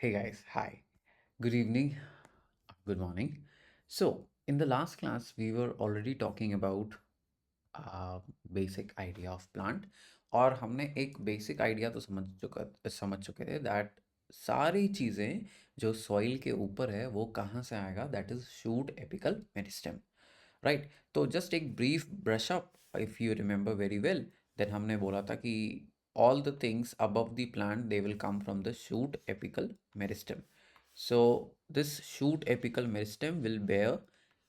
Hey guys, hi. Good evening, good morning. So, in the last class, we were already talking about basic idea of plant और हमने एक basic idea तो समझ चुके थे that सारी चीज़ें जो सॉइल के ऊपर है वो कहाँ से आएगा, that is shoot apical meristem, right. तो जस्ट एक brief brush up, if you remember very well, then हमने बोला था कि all the things above the plant they will come from the shoot apical meristem. So this shoot apical meristem will bear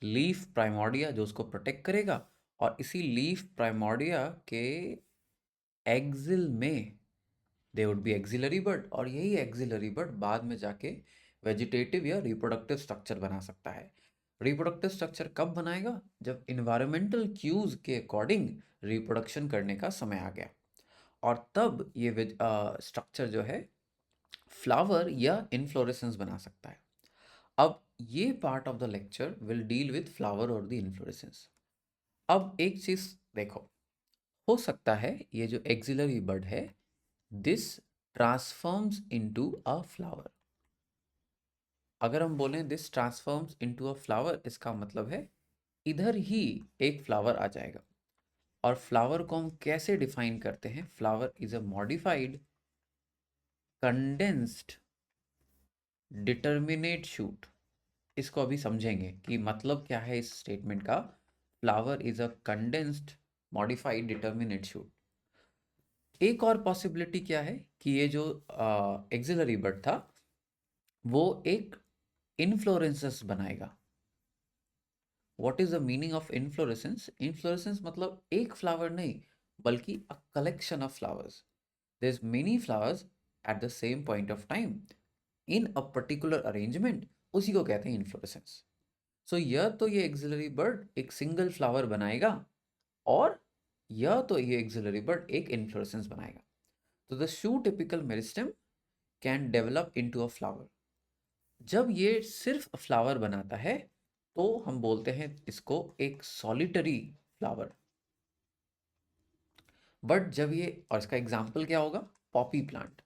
leaf primordia जो उसको protect करेगा, और इसी leaf primordia के एक्सिल में दे वुड बी एक्सिलरी बड, और यही axillary बड बाद में जाके वेजिटेटिव या रिप्रोडक्टिव स्ट्रक्चर बना सकता है। रिप्रोडक्टिव स्ट्रक्चर कब बनाएगा? जब इन्वायरमेंटल क्यूज के अकॉर्डिंग रिप्रोडक्शन करने का समय आ गया, और तब ये स्ट्रक्चर जो है फ्लावर या इन्फ्लोरेसेंस बना सकता है। अब ये part of the lecture will deal with flower और द इन्फ्लोरेसेंस। अब एक चीज देखो, हो सकता है ये जो एक्सिलरी बड है this transforms into a flower. अगर हम बोलें this transforms into a flower, इसका मतलब है इधर ही एक फ्लावर आ जाएगा। और फ्लावर को हम कैसे डिफाइन करते हैं? Flower is a modified condensed determinate shoot. इसको अभी समझेंगे कि मतलब क्या है इस स्टेटमेंट का। Flower is a condensed modified determinate shoot. एक और पॉसिबिलिटी क्या है कि ये जो एक्सिलरी बड था वो एक इन्फ्लोरेसेंस बनाएगा। What is the meaning of inflorescence? Inflorescence मतलब एक फ्लावर नहीं, बल्कि a collection of flowers. There is many flowers at the same point of time in a particular arrangement, उसी को कहते हैं इन्फ्लोरेसेंस। सो यह तो ये एक्सिलरी बर्ड एक सिंगल फ्लावर बनाएगा, और यह तो ये एक्सिलरी बर्ड एक इन्फ्लोरेसेंस बनाएगा। तो the shoe typical meristem can develop into a flower. जब ये सिर्फ फ्लावर बनाता है तो हम बोलते हैं इसको एक सॉलिटरी फ्लावर। बट जब ये, और इसका एग्जाम्पल क्या होगा? Poppy plant.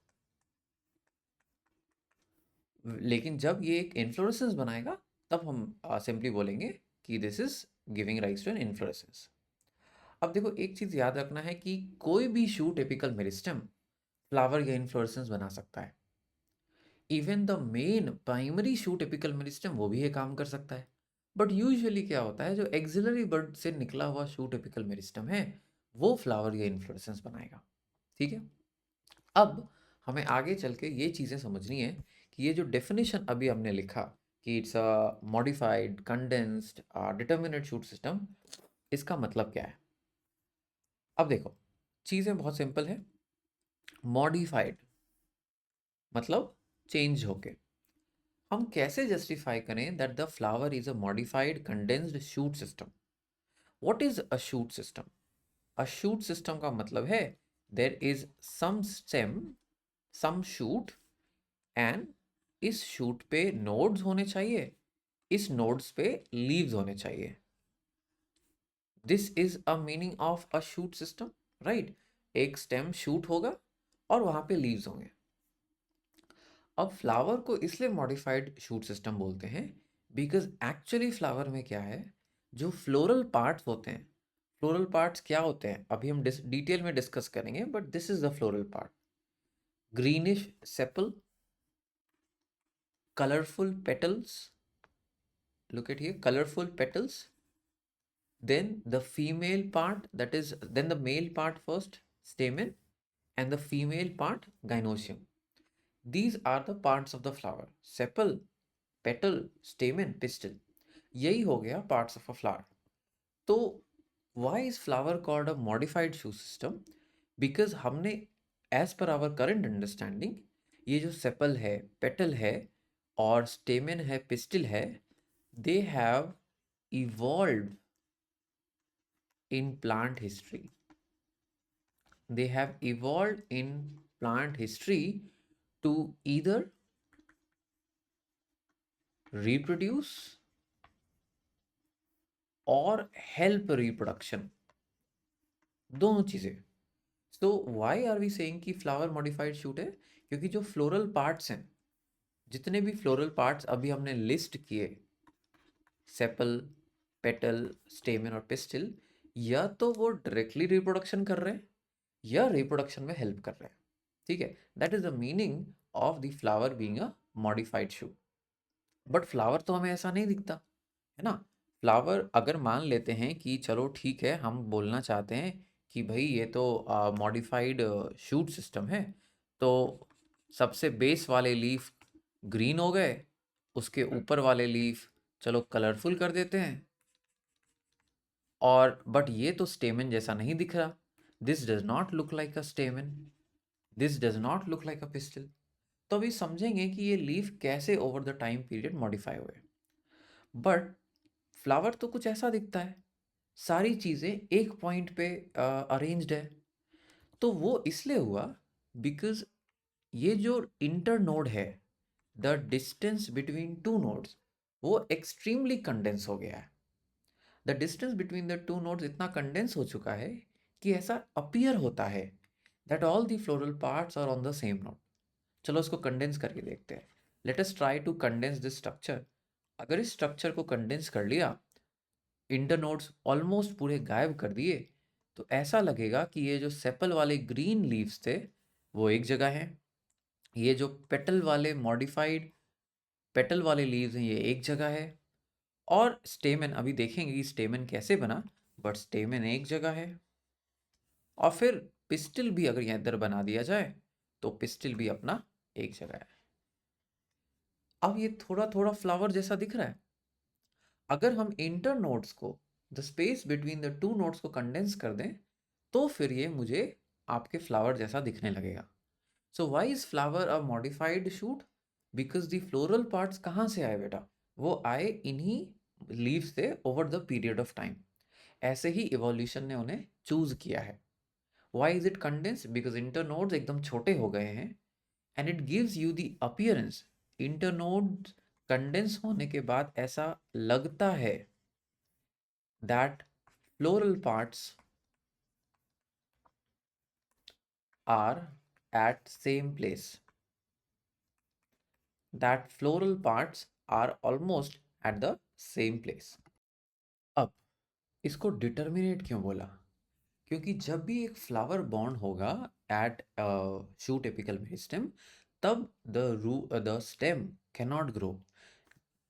लेकिन जब ये एक इन्फ्लोरेसेंस बनाएगा तब हम सिंपली बोलेंगे कि this is giving rise to an inflorescence. अब देखो, एक चीज याद रखना है कि कोई भी शू टिपिकल मेरिस्टेम फ्लावर या इन्फ्लोरेसेंस बना सकता है। Even the main primary shoe typical meristem वो भी ये काम कर सकता है। बट यूजुअली क्या होता है, जो एक्सिलरी बर्ड से निकला हुआ शू टिपिकल मेरिस्टेम है वो फ्लावर या इन्फ्लोरेसेंस बनाएगा। ठीक है। अब हमें आगे चल के ये चीज़ें समझनी है कि ये जो डेफिनेशन अभी हमने लिखा कि it's a modified condensed determinate shoot system, इसका मतलब क्या है? अब देखो, चीज़ें बहुत सिंपल है। मॉडिफाइड मतलब चेंज होके। हम कैसे जस्टिफाई करें that the flower is a modified condensed shoot system? What is a shoot system? A shoot system का मतलब है there is some stem, some shoot, and इस शूट पे नोड्स होने चाहिए, इस नोड्स पे लीव्स होने चाहिए। This is a meaning of a shoot system, right. एक स्टेम शूट होगा और वहां पे लीव्स होंगे। अब फ्लावर को इसलिए मॉडिफाइड शूट सिस्टम बोलते हैं बिकॉज एक्चुअली फ्लावर में क्या है, जो फ्लोरल पार्ट्स होते हैं, फ्लोरल पार्ट्स क्या होते हैं अभी हम डिटेल में डिस्कस करेंगे, but this is the floral part. Greenish sepal, colourful petals, look at here, colorful petals, then the female part, that is then the male part first, stamen, and the female part, gynoecium. These are the parts of the flower: sepal, petal, stamen, pistil. यही हो गया parts of a flower. तो why is flower called a modified shoe system? Because हमने as per our current understanding ये जो sepal है, petal है और stamen है, pistil है, they have evolved in plant history. They have evolved in plant history to either reproduce और help reproduction, दोनों चीजें। So why are we saying कि flower modified shoot है? क्योंकि जो floral parts हैं जितने भी फ्लोरल पार्ट्स अभी हमने लिस्ट किए, सेपल, पेटल, स्टेमन और पिस्टिल, या तो वो डायरेक्टली रिप्रोडक्शन कर रहे हैं या रिप्रोडक्शन में हेल्प कर रहे हैं। ठीक है, that is the meaning of the flower being a modified shoot. But flower तो हमें ऐसा नहीं दिखता है ना। फ्लावर अगर मान लेते हैं कि चलो ठीक है, हम बोलना चाहते हैं कि भाई ये तो मॉडिफाइड शूट सिस्टम है, तो सबसे बेस वाले लीफ ग्रीन हो गए, उसके ऊपर वाले लीफ चलो कलरफुल कर देते हैं, और बट ये तो स्टेमन जैसा नहीं दिख रहा। This does not look like a स्टेमन, this does not look like a pistol. तो अभी समझेंगे कि ये लीफ कैसे over the time period modify हुए। बट फ्लावर तो कुछ ऐसा दिखता है, सारी चीज़ें एक पॉइंट पे अरेंज्ड है। तो वो इसलिए हुआ बिकॉज ये जो इंटर नोड है, the distance between two nodes, वो एक्सट्रीमली कंडेंस हो गया है। The distance between the two nodes इतना कंडेंस हो चुका है कि ऐसा अपीयर होता है that all the floral parts are on the same node. चलो उसको कंडेंस करके देखते हैं। Let us try to condense this structure. अगर इस स्ट्रक्चर को कंडेंस कर लिया, इंटरनोड्स ऑलमोस्ट पूरे गायब कर दिए, तो ऐसा लगेगा कि ये जो सेपल वाले ग्रीन लीव्स थे वो एक जगह हैं, ये जो पेटल वाले मॉडिफाइड पेटल वाले लीव्स हैं ये एक जगह है, और स्टेमन अभी देखेंगे कि स्टेमन कैसे बना, बट स्टेमन एक जगह है। और फिर पिस्टिल भी अगर यहाँ इधर बना दिया जाए तो पिस्टिल भी अपना एक जगह है। अब ये थोड़ा थोड़ा फ्लावर जैसा दिख रहा है। अगर हम इंटर नोड्स को, the space between the two nodes को कंडेंस कर दें, तो फिर ये मुझे आपके फ्लावर जैसा दिखने लगेगा। So why is flower a modified shoot? Because the floral parts कहाँ से आए बेटा? वो आए इन्हीं लीव्स से over the period of time. ऐसे ही इवोल्यूशन ने उन्हें चूज किया है। Why is it condense? Because internodes एकदम छोटे हो गए हैं, and it gives you the appearance, internodes condense होने के बाद ऐसा लगता है that floral parts are at same place, that floral parts are almost at the same place. अब इसको डिटर्मिनेट क्यों बोला? क्योंकि जब भी एक फ्लावर बॉर्न होगा एट शूट एपिकल मेरिस्टेम, तब the stem can not grow.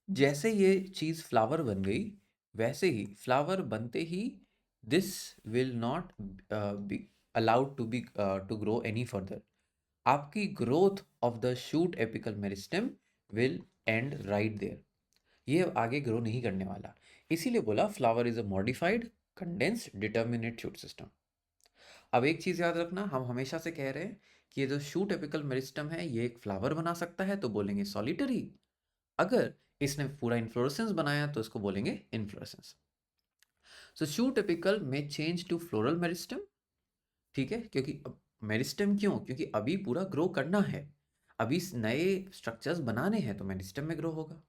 जैसे ये चीज़ फ्लावर बन गई, वैसे ही फ्लावर बनते ही this will not be allowed to grow any further. आपकी growth of the shoot apical meristem will end right there. ये आगे ग्रो नहीं करने वाला। इसीलिए बोला flower is a modified condensed determinate shoot system. अब एक चीज़ याद रखना, हम हमेशा से कह रहे हैं कि ये जो शूट एपिकल मेरिस्टेम है ये एक फ्लावर बना सकता है, तो बोलेंगे सॉलिटरी। अगर इसने पूरा इन्फ्लोरेसेंस बनाया तो इसको बोलेंगे इन्फ्लोरेसेंस। सो शूट एपिकल में चेंज टू फ्लोरल मेरिस्टेम। ठीक है, क्योंकि मेरिस्टेम क्यों? क्योंकि अभी पूरा ग्रो करना है, अभी नए स्ट्रक्चर्स बनाने हैं, तो मेरिस्टेम में ग्रो होगा।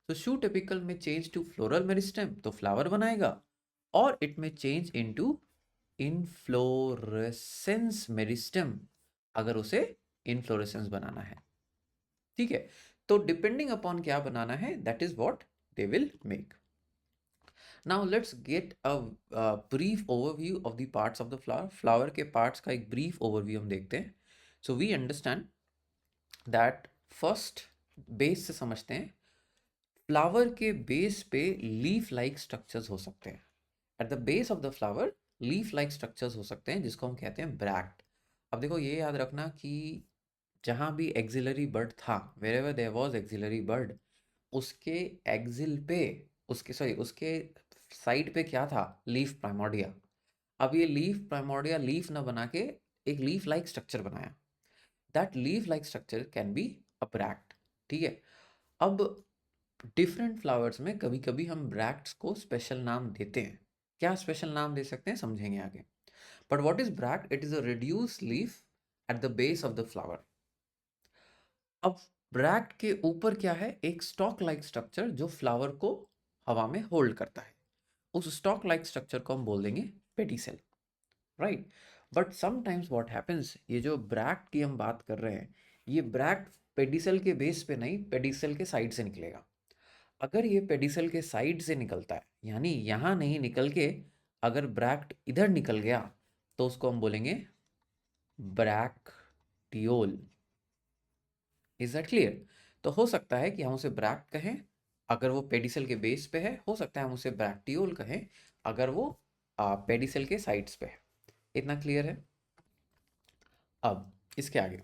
तो शूट एपिकल में चेंज टू फ्लोरल मेरिस्टेम तो फ्लावर बनाएगा, और इट में चेंज इनटू इनफ्लोरेसेंस मेरिस्टेम अगर उसे इनफ्लोरेसेंस बनाना है। ठीक है, तो डिपेंडिंग अपॉन क्या बनाना है, that is what they will make. Now let's get a brief overview of the parts of the flower. Flower के पार्ट्स का एक ब्रीफ ओवरव्यू हम देखते हैं। So we understand that first base से समझते हैं। फ्लावर के बेस पे लीफ लाइक स्ट्रक्चर्स हो सकते हैं। At the base of the flower leaf like structures हो सकते हैं, जिसको हम कहते हैं ब्रैक्ट। अब देखो ये याद रखना कि जहाँ भी एक्सिलरी बर्ड था, wherever there was axillary bud, उसके एक्सिल पे, उसके साइड पे क्या था? Leaf primordia. अब ये लीफ प्राइमोर्डिया लीफ ना बना के एक लीफ लाइक स्ट्रक्चर बनाया। That leaf like structure can be a bract. ठीक है, अब डिफरेंट फ्लावर्स में कभी कभी हम ब्रैक्ट्स को स्पेशल नाम देते हैं। क्या स्पेशल नाम दे सकते हैं समझेंगे आगे। But what is bract? It is a reduce leaf at the base of the flower. अब ब्रैक्ट के ऊपर क्या है? एक स्टॉक लाइक स्ट्रक्चर जो फ्लावर को हवा में होल्ड करता है। उस स्टॉक लाइक स्ट्रक्चर को हम बोल देंगे pedicel, right. But sometimes what happens, ये जो ब्रैक्ट की हम बात कर रहे हैं, ये ब्रैक्ट पेडिसल के बेस पे नहीं, पेडिसल के साइड से निकलेगा। अगर ये पेडिसल के साइड से निकलता है, यानी यहाँ नहीं निकल के अगर ब्रैक्ट इधर निकल गया, तो उसको हम बोलेंगे ब्रैक्टियोल। Is that clear? तो हो सकता है कि हम उसे ब्रैक्ट कहें अगर वो पेडिसल के बेस पे है, हो सकता है हम उसे ब्रैक्टियोल कहें अगर वो पेडिसल के साइड्स पे है। इतना क्लियर है? अब इसके आगे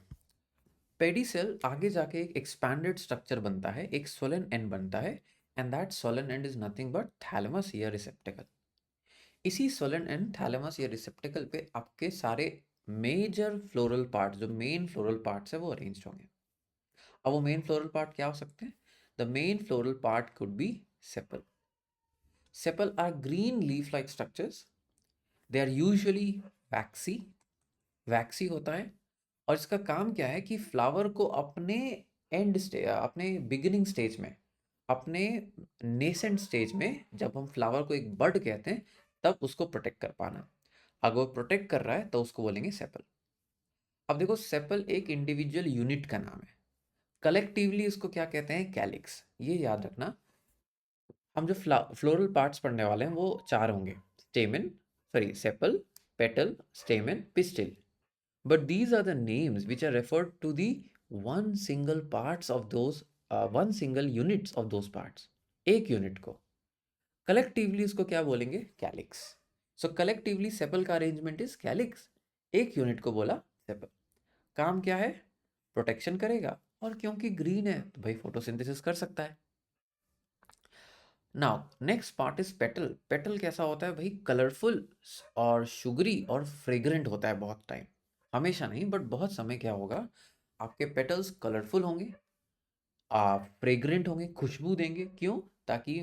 पेडिसल आगे जाके एक एक्सपैंडेड स्ट्रक्चर बनता है, एक स्वोलन एंड बनता है, and that swollen and is nothing but thalamus या रिसेप्टेकल। इसी स्वोलन एंड थैलेमस या रिसेप्टेकल पे आपके सारे मेजर फ्लोरल पार्ट, जो मेन फ्लोरल पार्ट्स है, वो अरेंज होंगे। अब वो मेन फ्लोरल पार्ट क्या हो सकते हैं? The main floral part could be sepal. Sepal are green leaf like structures. They are usually waxy, waxy होता है, और इसका काम क्या है कि फ्लावर को अपने अपने बिगिनिंग स्टेज में, अपने नेसेंट स्टेज में, जब हम फ्लावर को एक बड कहते हैं, तब उसको प्रोटेक्ट कर पाना। अगर वो प्रोटेक्ट कर रहा है तो उसको बोलेंगे सेपल। अब देखो, सेपल एक इंडिविजुअल यूनिट का नाम है, कलेक्टिवली इसको क्या कहते हैं? कैलिक्स। ये याद रखना। हम जो फ्लोरल पार्ट्स पढ़ने वाले हैं वो 4 होंगे: स्टेमन, sorry sepal, petal, स्टेमन, pistil. But these are the names which are referred to the one single parts of those one single units of those parts. एक यूनिट को कलेक्टिवली उसको क्या बोलेंगे? कैलिक्स। सो कलेक्टिवली सेपल का अरेंजमेंट इज कैलिक्स। एक unit को बोला sepal. काम क्या है? प्रोटेक्शन करेगा, और क्योंकि ग्रीन है तो भाई फोटोसिंथेसिस कर सकता है। Now next part is petal. Petal कैसा होता है भाई? कलरफुल और शुगरी और फ्रेग्रेंट होता है बहुत टाइम, हमेशा नहीं बट बहुत समय। क्या होगा? आपके पेटल्स कलरफुल होंगे, आप फ्रेग्रेंट होंगे, खुशबू देंगे। क्यों? ताकि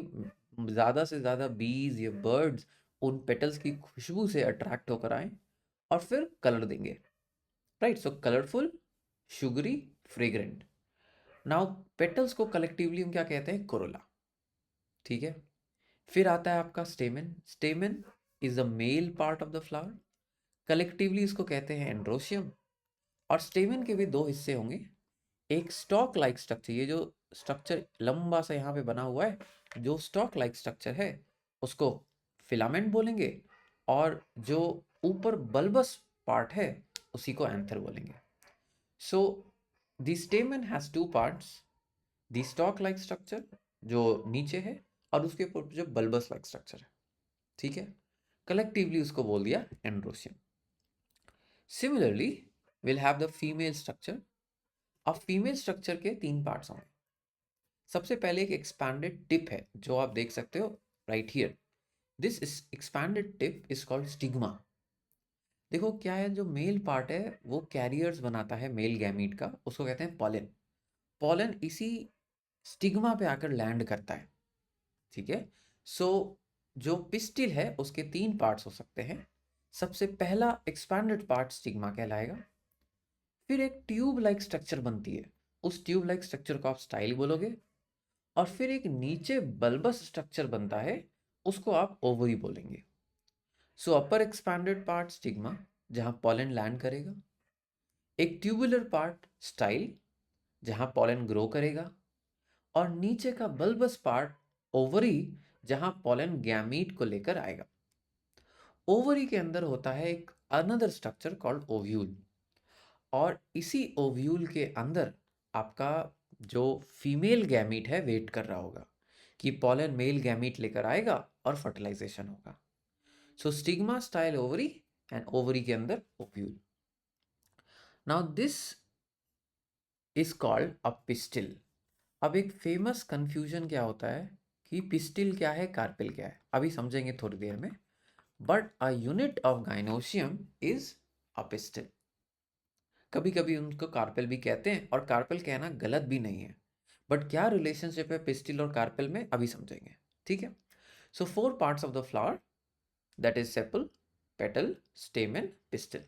ज़्यादा से ज़्यादा बीज या बर्ड्स उन पेटल्स की खुशबू से अट्रैक्ट होकर आए और फिर कलर देंगे। राइट, सो colourful, sugary, fragrant. Now petals को कलेक्टिवली हम क्या कहते हैं? कोरोला। ठीक है, फिर आता है आपका स्टेमन। स्टेमन is the male part of the flower, collectively इसको कहते हैं एंड्रोशियम। और स्टेमन के भी 2 हिस्से होंगे, एक स्टॉक लाइक स्ट्रक्चर, ये जो स्ट्रक्चर लंबा सा यहाँ पे बना हुआ है, जो स्टॉक लाइक स्ट्रक्चर है उसको फिलामेंट बोलेंगे, और जो ऊपर बल्बस पार्ट है उसी को एंथर बोलेंगे। So the स्टेमन has 2 parts, the stock like structure जो नीचे है, और उसके ऊपर जो बल्बस लाइक स्ट्रक्चर है। ठीक है, कलेक्टिवली उसको बोल दिया androecium. Similarly will have the female structure. अब फीमेल स्ट्रक्चर के 3 पार्ट्स होंगे। सबसे पहले एक एक्सपैंडेड टिप है जो आप देख सकते हो right here. This expanded tip is called stigma. देखो क्या है, जो मेल पार्ट है वो कैरियर्स बनाता है मेल गैमीट का, उसको कहते हैं पॉलन। पॉलन इसी स्टिग्मा पे आकर लैंड करता है। ठीक है, सो जो पिस्टिल है उसके 3 पार्ट्स हो सकते हैं। सबसे पहला एक्सपैंडेड पार्ट स्टिग्मा कहलाएगा, फिर एक ट्यूब लाइक स्ट्रक्चर बनती है, उस ट्यूब लाइक स्ट्रक्चर को आप स्टाइल बोलोगे, और फिर एक नीचे बल्बस स्ट्रक्चर बनता है, उसको आप ओवरी बोलेंगे। सो अपर एक्सपैंडेड पार्ट स्टिग्मा, जहां पॉलन लैंड करेगा, एक ट्यूबुलर पार्ट स्टाइल, जहां पॉलन ग्रो करेगा, और नीचे का बल्बस पार्ट ओवरी, जहां पॉलन गैमीट को लेकर आएगा। ओवरी के अंदर होता है एक अनदर स्ट्रक्चर कॉल्ड ओव्यूल, और इसी ओव्यूल के अंदर आपका जो फीमेल गैमीट है वेट कर रहा होगा कि पॉलन मेल गैमीट लेकर आएगा और फर्टिलाइजेशन होगा। So stigma, style, ovary, and ovary के अंदर ovule. Now this is called a pistil. अब एक फेमस कंफ्यूजन क्या होता है कि पिस्टिल क्या है, कार्पेल क्या है, अभी समझेंगे थोड़ी देर में। But a unit of gynoecium is a pistil. कभी कभी उनको कार्पेल भी कहते हैं, और कार्पेल कहना गलत भी नहीं है, बट क्या रिलेशनशिप है पिस्टिल और कार्पेल में अभी समझेंगे। ठीक है, सो 4 parts of the flower, that is sepal, petal, स्टेमन, pistil.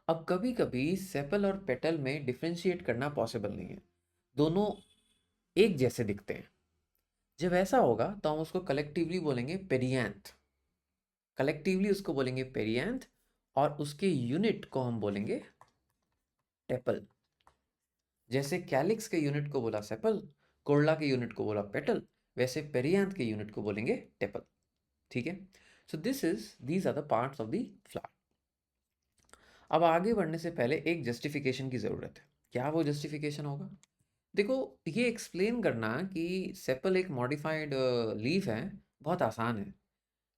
अब कभी कभी सेपल और पेटल में डिफ्रेंशिएट करना पॉसिबल नहीं है, दोनों एक जैसे दिखते हैं। जब ऐसा होगा तो हम उसको कलेक्टिवली बोलेंगे पेरियांथ। कलेक्टिवली उसको बोलेंगे पेरियांथ, और उसके यूनिट को हम बोलेंगे टेपल। जैसे कैलिक्स के यूनिट को बोला सेपल, कोरला के यूनिट को बोला पेटल, वैसे पेरियांथ के यूनिट को बोलेंगे टेपल। ठीक है, so these are the parts of the flower. अब आगे बढ़ने से पहले एक जस्टिफिकेशन की ज़रूरत है। क्या वो जस्टिफिकेशन होगा? देखो, ये एक्सप्लेन करना कि सेपल एक मॉडिफाइड लीफ है बहुत आसान है।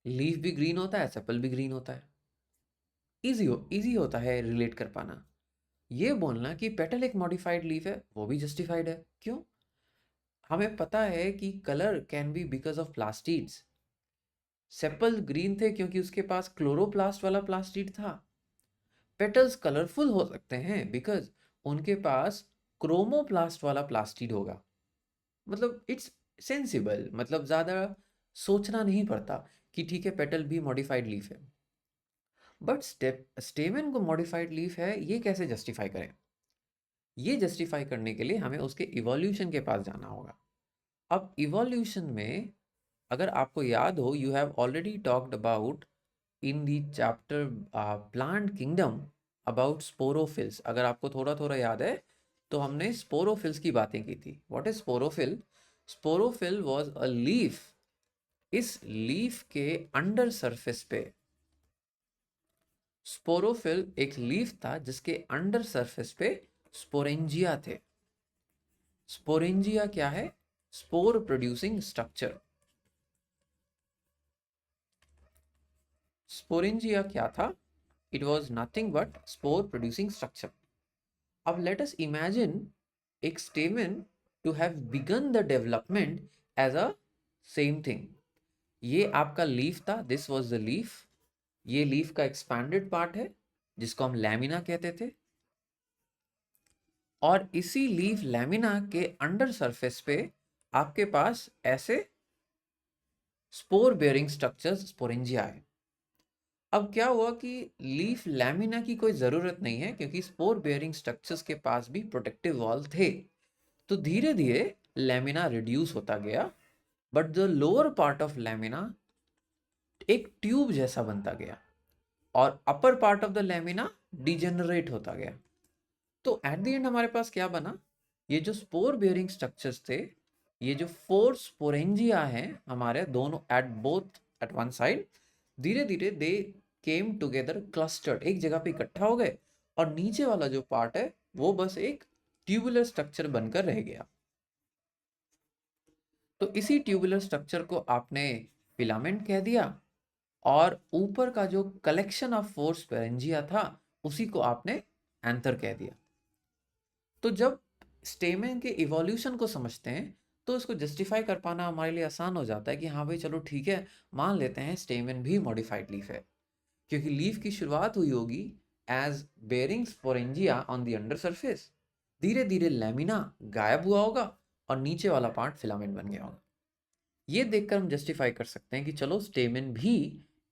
लीफ भी ग्रीन होता है, सेपल भी ग्रीन होता है। इजी होता है रिलेट कर पाना। ये बोलना कि पेटल एक मॉडिफाइड लीफ है वो भी जस्टिफाइड है। क्यों? हमें पता है कि colour can be because of plastids. Sepal green थे क्योंकि उसके पास क्लोरोप्लास्ट वाला प्लास्टिड था। पेटल्स कलरफुल हो सकते हैं बिकॉज उनके पास क्रोमोप्लास्ट वाला प्लास्टिड होगा। मतलब इट्स सेंसिबल, मतलब ज़्यादा सोचना नहीं पड़ता कि ठीक है पेटल भी मॉडिफाइड लीफ है। बट स्टेमन को मॉडिफाइड लीफ है, ये कैसे जस्टिफाई करें? ये जस्टिफाई करने के लिए हमें उसके इवोल्यूशन के पास जाना होगा। अब इवोल्यूशन में अगर आपको याद हो, you have already talked about in the chapter plant kingdom about sporophylls. अगर आपको थोड़ा थोड़ा याद है तो हमने स्पोरोफिल्स की बातें की थी। What is sporophyll? Sporophyll was a leaf. इस लीफ के अंडर सरफेस पे स्पोरोफिल एक लीफ था जिसके अंडर सरफेस पे स्पोरेंजिया थे। स्पोरेंजिया क्या है? Spore producing structure. स्पोरेंजिया क्या था? It was nothing but spore producing structure. अब लेट अस इमेजिन एक stamen to have begun the development as a same thing. ये आपका लीफ था, दिस वॉज द लीफ। ये लीफ का एक्सपैंडेड पार्ट है जिसको हम लैमिना कहते थे। और इसी लीफ लैमिना के अंडर सरफेस पे आपके पास ऐसे स्पोर बेयरिंग स्ट्रक्चर्स स्पोरेंजिया है। अब क्या हुआ कि लीफ लैमिना की कोई ज़रूरत नहीं है क्योंकि स्पोर बेयरिंग स्ट्रक्चर्स के पास भी प्रोटेक्टिव वॉल थे। तो धीरे धीरे लैमिना रिड्यूस होता गया, but the lower part of lamina एक ट्यूब जैसा बनता गया और upper part of the lamina degenerate होता गया। तो एट द एंड हमारे पास क्या बना? ये जो स्पोर बेयरिंग स्ट्रक्चर्स थे, ये जो 4 स्पोरेंजिया हैं हमारे दोनों at both at one side, धीरे धीरे दे केम टुगेदर क्लस्टर्ड, एक जगह पे इकट्ठा हो गए और नीचे वाला जो पार्ट है वो बस एक ट्यूबुलर स्ट्रक्चर बनकर रह गया। तो इसी ट्यूबुलर स्ट्रक्चर को आपने फिलामेंट कह दिया और ऊपर का जो कलेक्शन ऑफ 4 स्पोरेंजिया था उसी को आपने एंथर कह दिया। तो जब स्टेमेन के इवोल्यूशन को समझते हैं तो उसको जस्टिफाई कर पाना हमारे लिए आसान हो जाता है कि हाँ भाई चलो ठीक है, मान लेते हैं स्टेमेन भी मॉडिफाइड लीफ है क्योंकि लीफ की शुरुआत हुई होगी as bearing sporangia on the under surface. धीरे धीरे लैमिना गायब हुआ होगा और नीचे वाला पार्ट फिलामेंट बन गया होगा। ये देखकर हम जस्टिफाई कर सकते हैं कि चलो स्टेमेन भी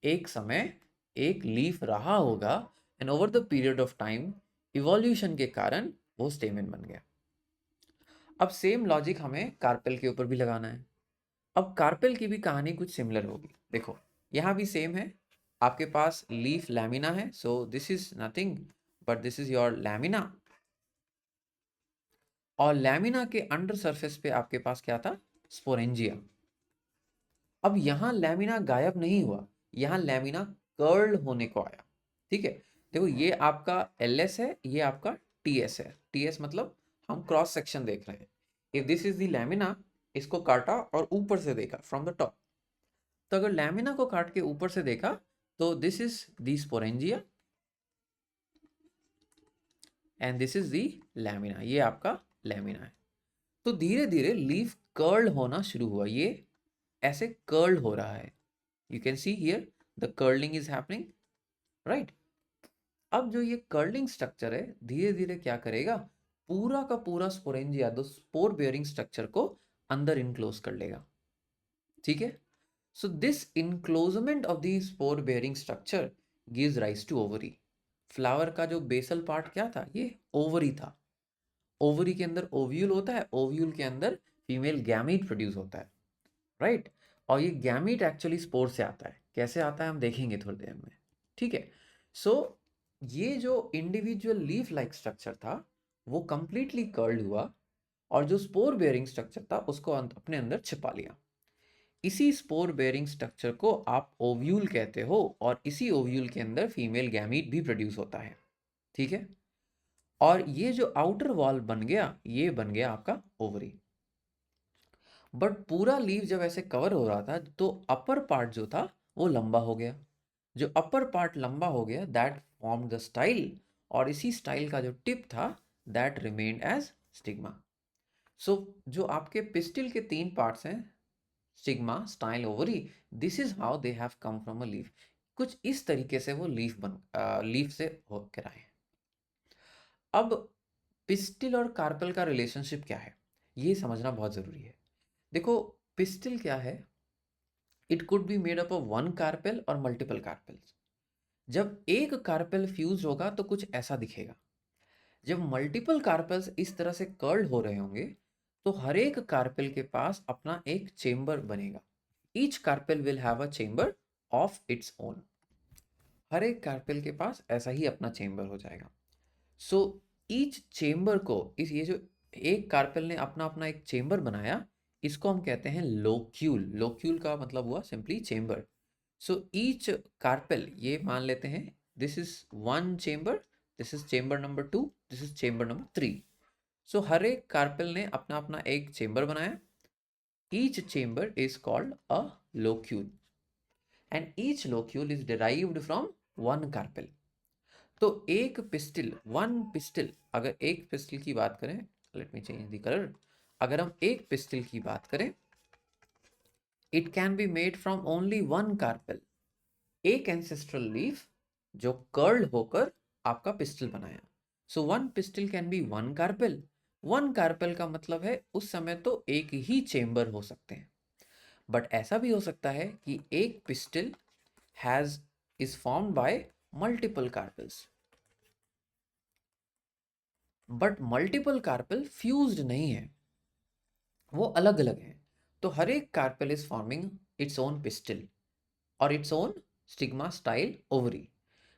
एक समय एक लीफ रहा होगा and over the period of time evolution के कारण वो स्टेमेन बन गया। अब सेम लॉजिक हमें कार्पेल के ऊपर भी लगाना है। अब कार्पेल की भी कहानी कुछ सिमिलर होगी। देखो, यहाँ भी सेम है। आपके पास लीफ लैमिना है, so this is nothing but this is your lamina. और लैमिना के अंडर सरफेस पे आपके पास क्या था? स्पोरेंजिया। अब यहाँ लैमिना गायब नहीं हुआ, यहाँ लैमिना कर्ल होने को आया। ठीक है, देखो ये आपका एल है, ये आपका टी है। टी मतलब हम क्रॉस सेक्शन देख रहे हैं। If this is the lamina, इसको काटा और ऊपर से देखा फ्रॉम द टॉप, तो अगर लैमिना को काट के ऊपर से देखा तो this is the sporangia and this is the lamina. ये आपका लैमिना है। तो धीरे धीरे लीफ कर्ल होना शुरू हुआ, ये ऐसे कर्ल हो रहा है। You can see here the curling is happening, right. अब जो ये कर्लिंग स्ट्रक्चर है धीरे धीरे क्या करेगा? पूरा का पूरा स्पोरेंजिया दो स्पोर बेयरिंग स्ट्रक्चर को अंदर इनक्लोज कर लेगा। ठीक है, so this enclosement of the spore bearing structure gives rise to ovary. Flower का जो बेसल पार्ट क्या था? ये ओवरी था। ओवरी के अंदर ओव्यूल होता है, ओव्यूल के अंदर फीमेल गैमीट प्रोड्यूस होता है, राइट। और ये गैमीट एक्चुअली स्पोर से आता है। कैसे आता है हम देखेंगे थोड़ी देर में। ठीक है, सो ये जो इंडिविजुअल लीफ लाइक स्ट्रक्चर था वो कंप्लीटली कर्ल्ड हुआ और जो स्पोर बेयरिंग स्ट्रक्चर था उसको अपने अंदर छिपा लिया। इसी स्पोर बेयरिंग स्ट्रक्चर को आप ओव्यूल कहते हो और इसी ओव्यूल के अंदर फीमेल गैमीट भी प्रोड्यूस होता है। ठीक है, और ये जो आउटर वॉल बन गया ये बन गया आपका ओवरी। बट पूरा लीफ जब ऐसे कवर हो रहा था तो अपर पार्ट जो था वो लंबा हो गया। जो अपर पार्ट लंबा हो गया दैट फॉर्म द स्टाइल, और इसी स्टाइल का जो टिप था दैट रिमेन्ड एज स्टिग्मा। सो जो आपके पिस्टिल के 3 पार्ट्स हैं, stigma, style, ovary, this is how they have come from a leaf. कुछ इस तरीके से वो लीफ से होकर आए। अब पिस्टिल और कार्पल का रिलेशनशिप क्या है ये समझना बहुत ज़रूरी है। देखो, पिस्टिल क्या है, it could be made up of one carpel और मल्टीपल कार्पेल्स। जब एक कार्पेल फ्यूज होगा तो कुछ ऐसा दिखेगा। जब मल्टीपल कार्पेल्स इस तरह से कर्ल्ड हो रहे होंगे तो हर एक कार्पेल के पास अपना एक चेंबर बनेगा। Each carpel will have a chamber of its own. हर एक कार्पेल के पास ऐसा ही अपना चेंबर हो जाएगा। सो ईच चेंबर को, इस ये जो एक कार्पेल ने अपना अपना एक चेंबर बनाया, इसको हम कहते हैं लोक्यूल। लोक्यूल का मतलब हुआ simply chamber. So each carpel, ये मान लेते हैं this is one chamber, this is chamber number 2, this is chamber number 3। सो हर एक कार्पेल ने अपना अपना एक चेंबर बनाया। Each chamber is called a locule and each locule is derived from one carpel. तो एक पिस्टिल, वन पिस्टिल, अगर एक पिस्टिल की बात करें, let me change the colour. अगर हम एक पिस्टिल की बात करें, it can be made from only one carpel. एक एंसेस्ट्रल लीफ जो कर्ल्ड होकर आपका पिस्टिल बनाया। So one pistil can be one carpel. One carpel का मतलब है उस समय तो एक ही चेंबर हो सकते हैं, बट ऐसा भी हो सकता है कि एक pistil has is formed by multiple carpels, but multiple carpel fused नहीं है, वो अलग अलग हैं। तो हर एक carpel is forming its own pistil और its own stigma, style, ovary.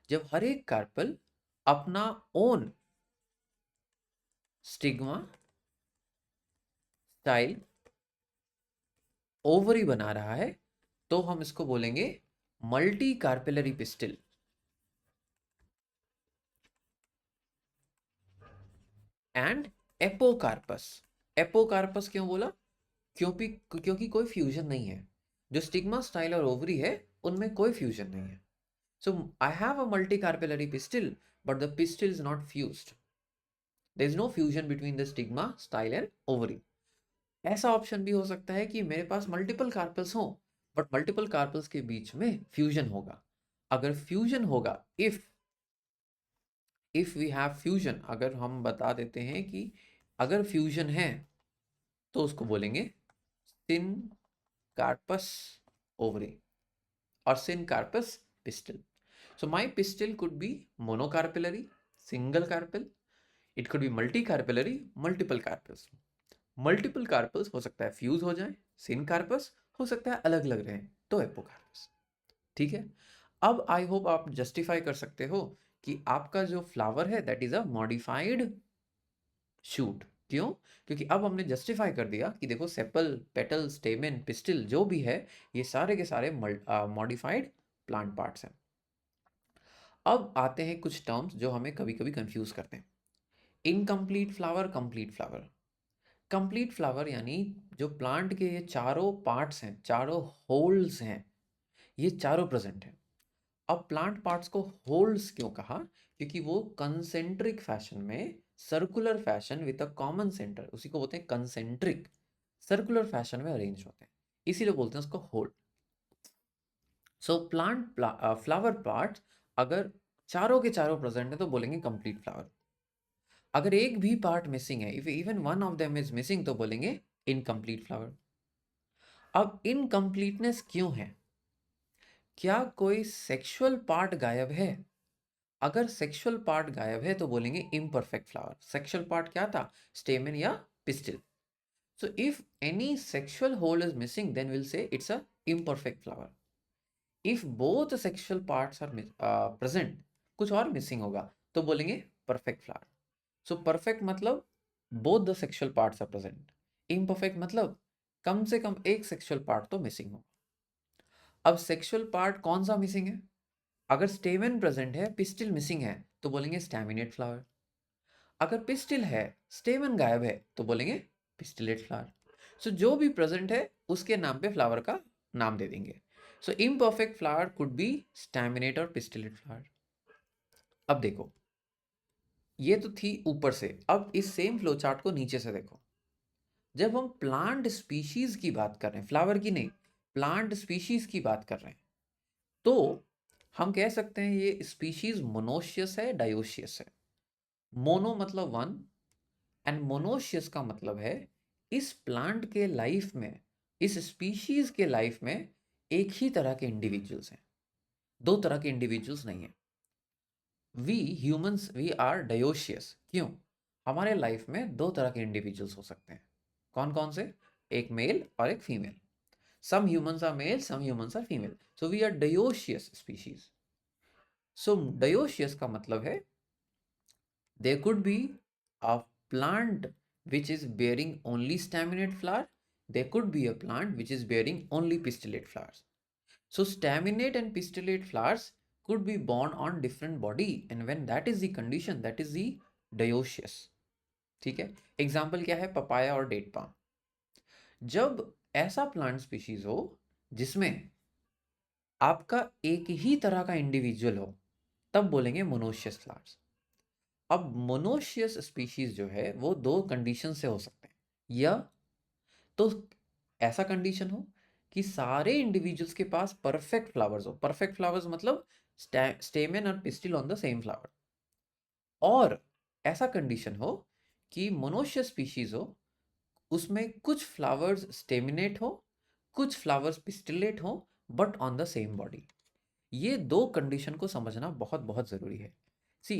जब हर एक कार्पेल अपना ओन स्टिग्मा, स्टाइल, ओवरी बना रहा है तो हम इसको बोलेंगे multi carpellary pistil and apocarpous. Apocarpous क्यों बोला? क्योंकि कोई फ्यूजन नहीं है। जो स्टिग्मा, स्टाइल और ओवरी है उनमें कोई फ्यूजन नहीं है। So I have a multi carpellary pistil but the pistil is not fused. There is no fusion between the stigma, style and ovary. ऐसा ऑप्शन भी हो सकता है कि मेरे पास मल्टीपल कार्पल्स हो बट मल्टीपल कार्पल्स के बीच में फ्यूजन होगा। अगर फ्यूजन होगा, इफ वी हैव फ्यूजन, अगर हम बता देते हैं कि अगर फ्यूजन है तो उसको बोलेंगे सिन कार्पस ओवरी और syncarpous pistil. So my pistil could be monocarpellary, single carpel, it could be multi carpellary, multiple carpels. Multiple carpels हो सकता है फ्यूज हो जाए, सिन कार्पस हो सकता है अलग अलग रहें, तो एपोकार्पस। ठीक है, अब आई होप आप जस्टिफाई कर सकते हो कि आपका जो फ्लावर है that is a modified shoot. क्यों? क्योंकि अब हमने जस्टिफाई कर दिया कि देखो सेपल, पेटल, स्टेमेन, पिस्टिल जो भी है ये सारे के सारे मॉडिफाइड प्लांट पार्ट्स हैं। अब आते हैं कुछ टर्म्स जो हमें कभी कभी कंफ्यूज करते हैं। Incomplete flower, complete flower. Complete flower यानी जो प्लांट के ये चारों पार्ट्स हैं, चारों होल्स हैं, ये चारों प्रेजेंट हैं। अब प्लांट पार्ट्स को होल्स क्यों कहा? क्योंकि वो कंसेंट्रिक फैशन में, circular fashion with a common centre, उसी को बोलते हैं कंसेंट्रिक, सर्कुलर फैशन में अरेंज होते हैं, इसीलिए बोलते हैं उसको होल। सो प्लांट फ्लावर पार्ट अगर चारों के चारों प्रेजेंट है तो बोलेंगे कंप्लीट फ्लावर। अगर एक भी पार्ट मिसिंग है, if even one of them is missing, तो बोलेंगे इनकम्प्लीट फ्लावर। अब इनकम्प्लीटनेस क्यों है? क्या कोई सेक्सुअल पार्ट गायब है? अगर सेक्सुअल पार्ट गायब है तो बोलेंगे इम्परफेक्ट फ्लावर। सेक्सुअल पार्ट क्या था? स्टेमन या pistil. So if any sexual whorl is missing then will say it's a imperfect flower. If both sexual parts are present, कुछ और मिसिंग होगा तो बोलेंगे perfect flower. सो परफेक्ट मतलब both the sexual parts are present, imperfect मतलब कम से कम एक सेक्सुअल पार्ट तो मिसिंग हो। अब सेक्सुअल पार्ट कौन सा मिसिंग है? अगर स्टेमेन प्रेजेंट है, पिस्टिल मिसिंग है, तो बोलेंगे स्टैमिनेट फ्लावर। अगर पिस्टिल है, स्टेमन गायब है, तो बोलेंगे पिस्टिलेट फ्लावर। सो जो भी प्रेजेंट है उसके नाम पे फ्लावर का नाम दे देंगे। So imperfect flower could be staminate और पिस्टिलेट फ्लावर। अब देखो, ये तो थी ऊपर से। अब इस सेम फ्लो चार्ट को नीचे से देखो। जब हम प्लांट स्पीशीज की बात कर रहे हैं, फ्लावर की नहीं, प्लांट स्पीशीज की बात कर रहे हैं, तो हम कह सकते हैं ये स्पीशीज मोनोशियस है, डायोशियस है। मोनो मतलब वन, एंड मोनोशियस का मतलब है इस प्लांट के लाइफ में, इस स्पीशीज के लाइफ में एक ही तरह के इंडिविजुअल्स हैं, दो तरह के इंडिविजुअल्स नहीं है। We humans we are dioecious. क्यों? हमारे लाइफ में दो तरह के इंडिविजुअल्स हो सकते हैं। कौन कौन से? एक मेल और एक female. Some humans are male, some humans are female, so we are dioecious species. So dioecious का मतलब है there could be a plant which is bearing only staminate flower, there could be a plant which is bearing only pistillate flowers. So staminate and pistillate flowers could be born on different body, and when that is the condition, that is the dioecious. ठीक है? Example क्या है? Papaya और date palm. जब ऐसा plant species हो जिसमें आपका एक ही तरह का इंडिविजुअल हो, तब बोलेंगे मोनोशियस फ्लावर्स। अब मोनोशियस स्पीशीज जो है वो दो कंडीशन से हो सकते हैं। या तो ऐसा कंडीशन हो कि सारे इंडिविजुअल्स के पास परफेक्ट फ्लावर्स हो। परफेक्ट फ्लावर्स मतलब स्टेमेन और pistil on the same flower. और ऐसा कंडीशन हो कि मोनोशियस स्पीशीज हो, उसमें कुछ फ्लावर्स स्टेमिनेट हो, कुछ फ्लावर्स पिस्टिलेट हो, but on the same body. ये दो कंडीशन को समझना बहुत बहुत ज़रूरी है। See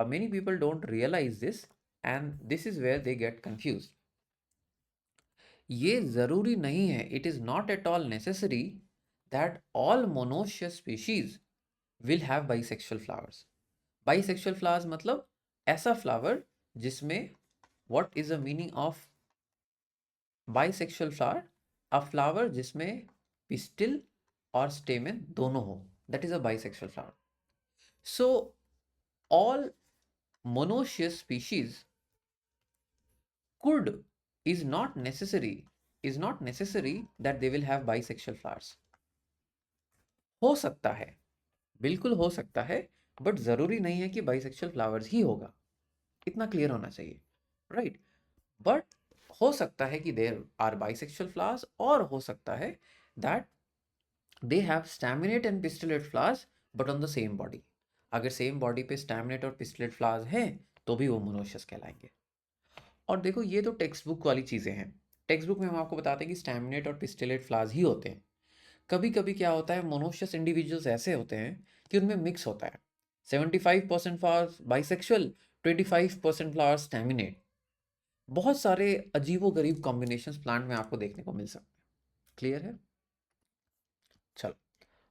many people don't realise this, and this is where they get confuse. ये ज़रूरी नहीं है, it is not at all necessary that all monoecious species will have bisexual flowers. Bisexual flowers मतलब ऐसा फ्लावर जिसमें, what is the meaning of bisexual flower? A flower जिसमें pistil और stamen दोनों हो, that is a bisexual flower. So all monoecious species could is not necessary that they will have bisexual flowers. हो सकता है, बिल्कुल हो सकता है, बट जरूरी नहीं है कि बाइसेक्सुअल फ्लावर्स ही होगा। इतना क्लियर होना चाहिए, राइट? बट हो सकता है कि देर आर बाइसेक्सुअल फ्लावर्स, और हो सकता है that they have staminate and pistillate flowers but on the same body. अगर सेम बॉडी पे स्टैमिनेट और पिस्टिलेट फ्लावर्स हैं तो भी वो मोनोशियस कहलाएंगे। और देखो, ये तो टेक्स्ट बुक वाली चीज़ें हैं। टेक्स्ट बुक में हम आपको बताते हैं कि स्टैमिनेट और पिस्टिलेट फ्लावर्स ही होते हैं। कभी कभी क्या होता है, मोनोशियस इंडिविजुअल्स ऐसे होते हैं कि उनमें मिक्स होता है। 75% फ्लावर्स बाइसेक्सुअल, 25% फ्लावर्स स्टैमिनेट। बहुत सारे अजीबो गरीब कॉम्बिनेशंस प्लांट में आपको देखने को मिल सकते हैं। क्लियर है? चलो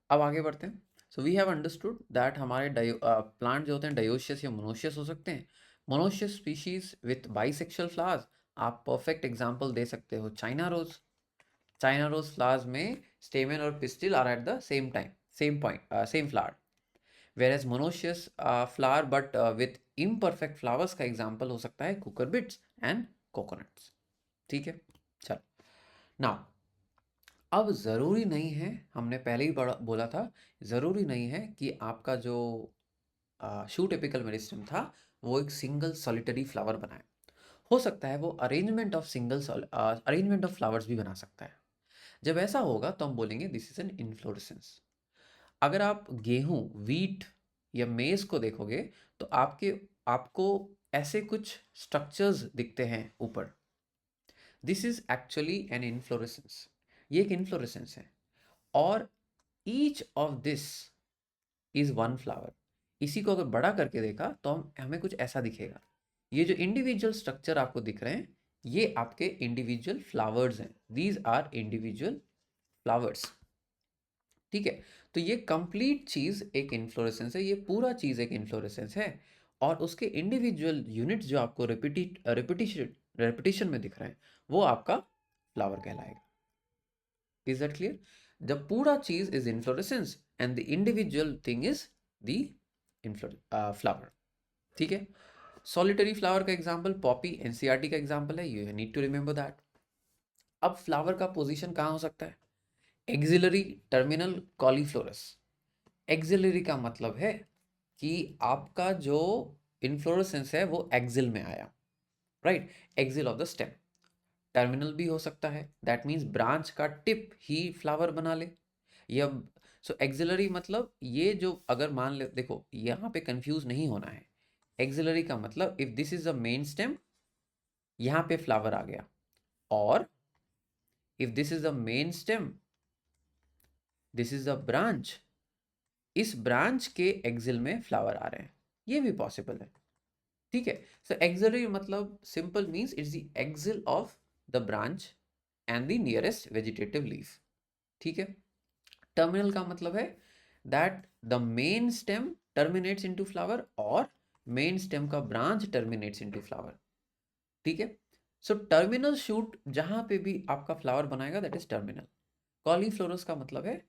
अब आगे बढ़ते हैं। So we have understood that हमारे प्लांट जो होते हैं डायोशियस या मोनोशियस हो सकते हैं। Monoecious species with bisexual flowers, आप परफेक्ट एग्जांपल दे सकते हो China rose. China rose flowers में स्टेमेन और pistil are at the same time, same point, same flower. Where monoecious flower but with imperfect flowers का एग्जाम्पल हो सकता है कुकरबिट्स एंड कोकोनट्स। ठीक है, चलो नाउ, अब ज़रूरी नहीं है, हमने पहले ही बोला था, ज़रूरी नहीं है कि आपका जो शूट एपिकल मेरिस्टेम था वो एक सिंगल सॉलिटरी फ्लावर बनाए। हो सकता है वो arrangement of arrangement of flowers भी बना सकता है। जब ऐसा होगा तो हम बोलेंगे दिस इज एन इन्फ्लोरेसेंस। अगर आप गेहूं, वीट या मेज को देखोगे तो आपको ऐसे कुछ स्ट्रक्चर्स दिखते हैं ऊपर। This is actually an inflorescence. ये एक इन्फ्लोरेसेंस है, और each of this is one flower. इसी को अगर बड़ा करके देखा तो हमें कुछ ऐसा दिखेगा। ये जो इंडिविजुअल स्ट्रक्चर आपको दिख रहे हैं, ये आपके इंडिविजुअल फ्लावर्स हैं। These are individual flowers. ठीक है, तो ये कंप्लीट चीज एक इन्फ्लोरेसेंस है, ये पूरा चीज एक इन्फ्लोरेसेंस है। और उसके इंडिविजुअल यूनिट्स जो आपको रेपिटेशन में दिख रहे हैं वो आपका फ्लावर कहलाएगा। Is that clear? जब पूरा चीज is inflorescence and the individual thing is the flower. ठीक है। सॉलिटरी फ्लावर का एग्जांपल पॉपी एनसीईआरटी का एग्जांपल है, you need to remember that. अब फ्लावर का पोजीशन कहाँ हो सकता है? Axillary, terminal, कॉलीफ्लोरस। एक्सिलरी का मतलब है कि आपका जो इन्फ्लोरेसेंस है वो एक्सिल में आया, right, axil of the stem. Terminal भी हो सकता है, दैट मीन्स ब्रांच का टिप ही फ्लावर बना ले। या सो एक्सिलरी मतलब ये जो, अगर मान ले, देखो यहाँ पे कंफ्यूज नहीं होना है। एक्सिलरी का मतलब if this is a main stem, यहाँ पे फ्लावर आ गया, और if this is a main stem, this is a branch, इस ब्रांच के एक्सिल में फ्लावर आ रहे हैं, ये भी पॉसिबल है। ठीक है। सो एक्सिलरी मतलब simple means it's the axil of the branch and the nearest vegetative leaf. ठीक है। टर्मिनल का मतलब है that the main stem terminates into flower और मेन स्टेम का ब्रांच टर्मिनेट्स इनटू फ्लावर। ठीक है। सो टर्मिनल शूट जहां पे भी आपका फ्लावर बनाएगा दैट इज टर्मिनल। कॉलीफ्लोरस का मतलब है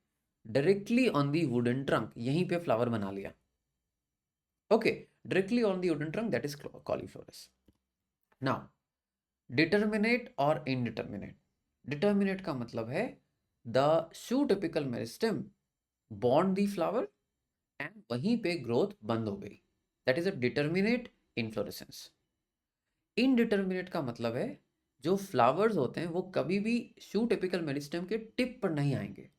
directly on the wooden trunk, यहीं पे फ्लावर बना लिया। Okay, directly on the wooden trunk, that is cauliflorous. Now determinate और इनडिटर्मिनेट। डिटर्मिनेट का मतलब है the shoot typical meristem bond the flower and वहीं पे ग्रोथ बंद हो गई, that is a determinate inflorescence. Indeterminate का मतलब है जो फ्लावर्स होते हैं वो कभी भी शूट टिपिकल मेरिस्टेम के टिप पर नहीं आएंगे,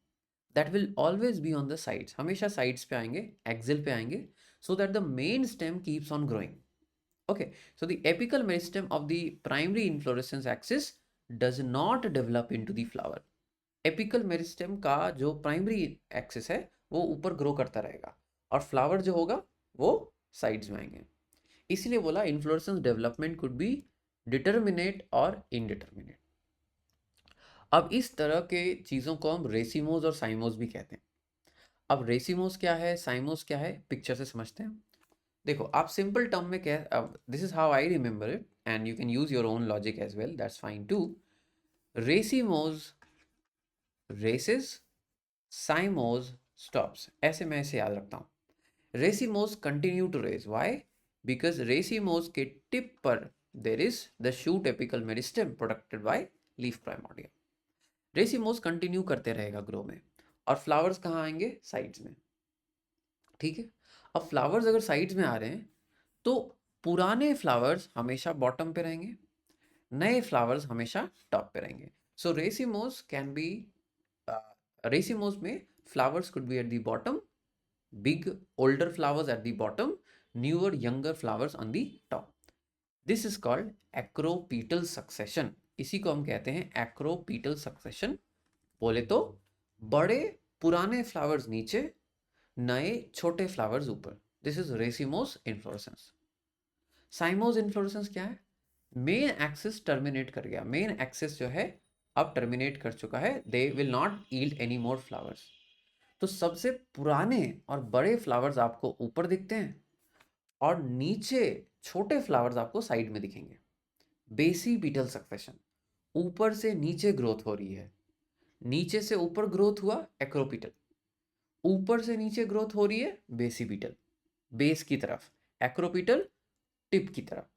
that will always be on the sides, हमेशा साइड्स पे आएंगे, एक्सिल पे आएंगे, so that the main stem keeps on growing. Okay, so the apical meristem of the primary inflorescence axis does not develop into the flower. Apical meristem का जो primary axis है वो ऊपर ग्रो करता रहेगा और फ्लावर जो होगा वो साइड्स में आएंगे। इसीलिए बोला inflorescence development could be determinate और इनडिटर्मिनेट। अब इस तरह के चीज़ों को हम रेसिमोज और साइमोज भी कहते हैं। अब रेसिमोज क्या है, साइमोज क्या है, पिक्चर से समझते हैं। देखो आप सिंपल टर्म में क्या, this is how I remember it and you can use your own logic as well, that's fine too. Racemose races, cymose stops, ऐसे मैं इसे याद रखता हूँ। Racemose continue to race, why? Because racemose के tip पर there is the shoot apical meristem protected by leaf primordia. Racemose continue करते रहेगा ग्रो में, और फ्लावर्स कहाँ आएंगे? साइड्स में। ठीक है। अब फ्लावर्स अगर साइड्स में आ रहे हैं तो पुराने फ्लावर्स हमेशा बॉटम पे रहेंगे, नए फ्लावर्स हमेशा टॉप पे रहेंगे। So racemose can be, racemose में flowers could be at the bottom, big older flowers at the bottom, newer younger flowers on the top. This is called acropetal succession. इसी को हम कहते हैं एक्रोपीटल सक्सेशन। बोले तो बड़े पुराने फ्लावर्स नीचे, नए छोटे फ्लावर्स ऊपर। This is racemose inflorescence. साइमोस inflorescence क्या है? मेन एक्सिस टर्मिनेट कर गया, मेन एक्सिस जो है अब टर्मिनेट कर चुका है, they will not yield any more flowers. तो सबसे पुराने और बड़े फ्लावर्स आपको ऊपर दिखते हैं और नीचे छोटे फ्लावर्स आपको साइड में दिखेंगे। बेसी पीटल सक्सेशन, ऊपर से नीचे ग्रोथ हो रही है, नीचे से ऊपर ग्रोथ हुआ एक्रोपीटल, ऊपर से नीचे ग्रोथ हो रही है बेसीपीटल, बेस की तरफ, एक्रोपीटल टिप की तरफ।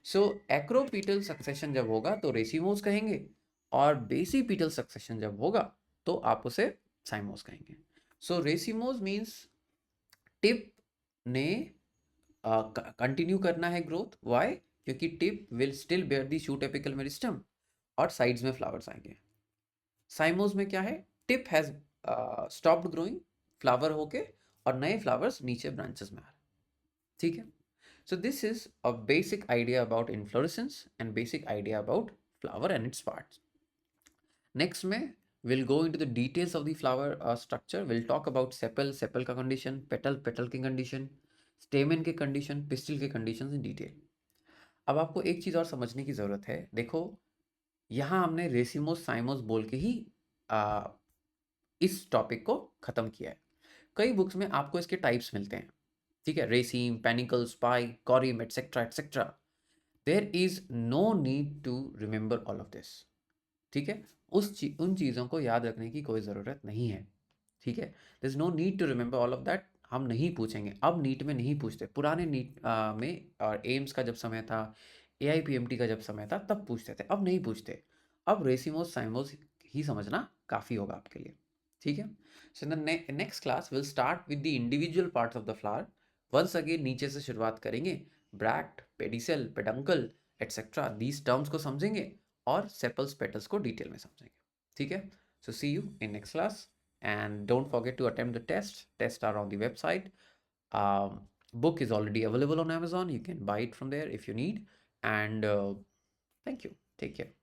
सो एक्रोपीटल सक्सेशन जब होगा तो रेसिमोस कहेंगे, और बेसीपीटल सक्सेशन जब होगा तो आप उसे साइमोस कहेंगे। सो रेसिमोस मीन्स टिप ने कंटिन्यू करना है ग्रोथ, वाई? क्योंकि tip will still bear the shoot apical meristem और साइड्स में फ्लावर्स आएंगे। साइमोस में क्या है? Tip has stopped growing, flower होके, और नए फ्लावर्स नीचे ब्रांचेस में आ रहे हैं। ठीक है। So this is a basic idea about inflorescence and basic idea about flower and its parts. Next में we'll go into the details of the flower structure. We'll talk about sepal, sepal का condition, petal, petal की condition, stamen के condition, pistil के conditions in detail. अब आपको एक चीज़ और समझने की ज़रूरत है। देखो यहाँ हमने रेसिमोस साइमोस बोल के ही इस टॉपिक को ख़त्म किया है। कई बुक्स में आपको इसके टाइप्स मिलते हैं। ठीक है, raceme, panicle, spike, corymb, etcetera etcetera, there is no need to remember all of this. ठीक है, उन चीज़ों को याद रखने की कोई ज़रूरत नहीं है। ठीक है, there is no need to remember all of that, हम नहीं पूछेंगे, अब नीट में नहीं पूछते। पुराने नीट में और एम्स का जब समय था, AIPMT का जब समय था, तब पूछते थे, अब नहीं पूछते। अब रेसिमोस साइमोस ही समझना काफ़ी होगा आपके लिए। ठीक है, so in the next class will start with the individual parts of the flower. Once again नीचे से शुरुआत करेंगे, bract, pedicel, peduncle etcetera, these terms को समझेंगे और सेपल्स पेटल्स को डिटेल में समझेंगे। ठीक है, so see you in next class, and don't forget to attempt the tests are on the website. um, Book is already available on Amazon, you can buy it from there if you need. And thank you, take care.